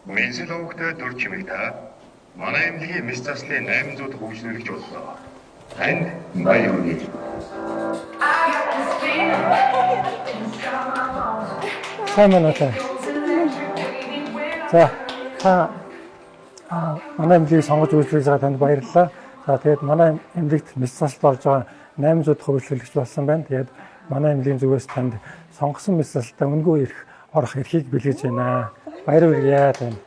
Мензэл өвгтэй дүр чимэгтэй манай эмнэлгийн мэс заслын 800 хөгжлөлөгч боллоо. Танд баяр хүргэе. Сайн байна уу? За манай эмнэлгийг сонгож үйлчлүүлж байгаа танд баярлалаа. За тэгээд манай эмнэлэгт мэс засалт болж байгаа 800 хөгжлөлөгч болсон байна. Тэгээд манай эмнэлгийн зүгээс танд сонгосон мэс засалтаа үнгүй ирэх орох эрхийг бэлгэж байна. Баяр хүргэе танд.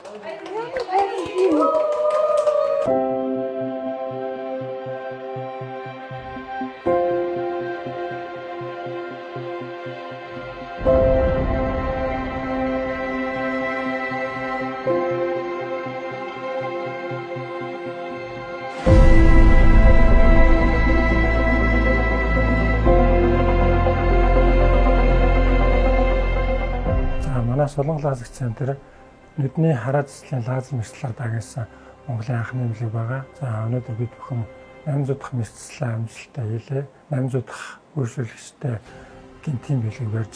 Манай Солонгос лазер центр нүдний хараа цэцлийн лазер мэслэлээр дагуулсан Монголын анхны эмнэлэг байгаа. За өнөөдөр бид бүхэн 800 дахь мэс цэцлээ амжилттай хийлээ. 800 дахь үйлчлүүлэгчтэй гинтийн бэлэг барьж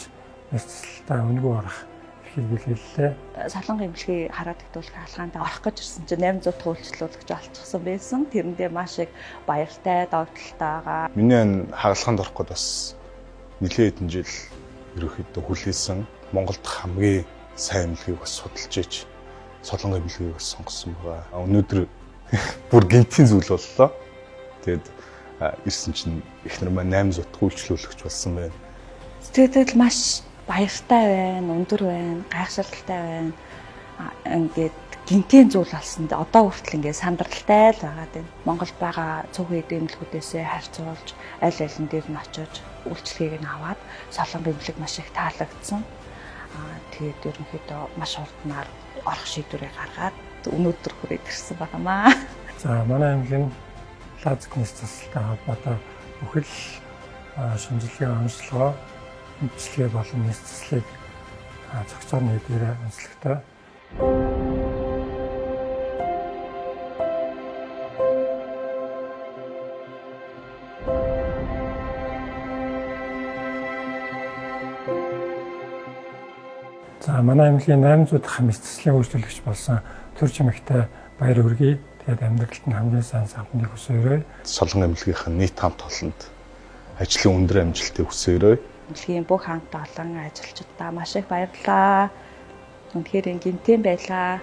мэс цэцлэлтэй үнгүй орох эрхийг бэлгэллээ. Солонгос эмнэлгийн хараа тэтүүлэх хаалгаанд орох гэж ирсэн чинь 800 дахь үйлчлүүлэгч олчихсон байсан. Тэрэндээ маш их баяртай, догтлолтой байгаа. Миний хаалганд орох гээд бас нэлээд хэдэн жил ерөөхдөө хүлээсэн. Монголд хамгийн сайн эмнэлгийг бас судалж иж Солонгос эмнэлгийг бас сонгосон байгаа. Өнөөдөр бүр гинтийн зүйл боллоо. Тэгээд ирсэн чинь эхнэр маань 800 дахь үйлчлүүлэгч болсон байна. Сэтгэл маш баяртай байна, өндөр байна, гайхширалтай байна. Ингээд гинтийн зүйл болсон. Одоо хүртэл ингээд сандралтай л байгаа тийм. Монголд байгаа цөөхөн эдийн эмнэлгүүдээсээ харьцуулж аль алин дээр нь очиж үйлчлэгийг нь аваад Солонгос эмнэлэг маш их таалагдсан. Тэгээд ерөнхийдөө маш хурднаар орох шийдвэрийг гаргаад өнөөдөр хүрээд ирсэн байнамаа. За манай эмнэлгийн лазер мэс засалтай холбоотой бүхэл шинжилгээ онцлогоо мэдчилгээ болон мэс заслыг зохицоор нийлбэрээр онцлогтой. За манай эмнэлгийн 800 дахь мэс заслын үйлчлүүлэгч болсон төр чимэгтэй баяр хүргэе. Тэгээд амьдралд нь хамгийн сайн савхныг хүсээрэй. Солонгос эмнэлгийнхэн нийт хамт олонд ажлын өндөр амжилтыг хүсээрэй. Эмнэлгийн бүх хамт олон ажилчдаа маш их баярлалаа. Үнэхээр гинтийн байлаа.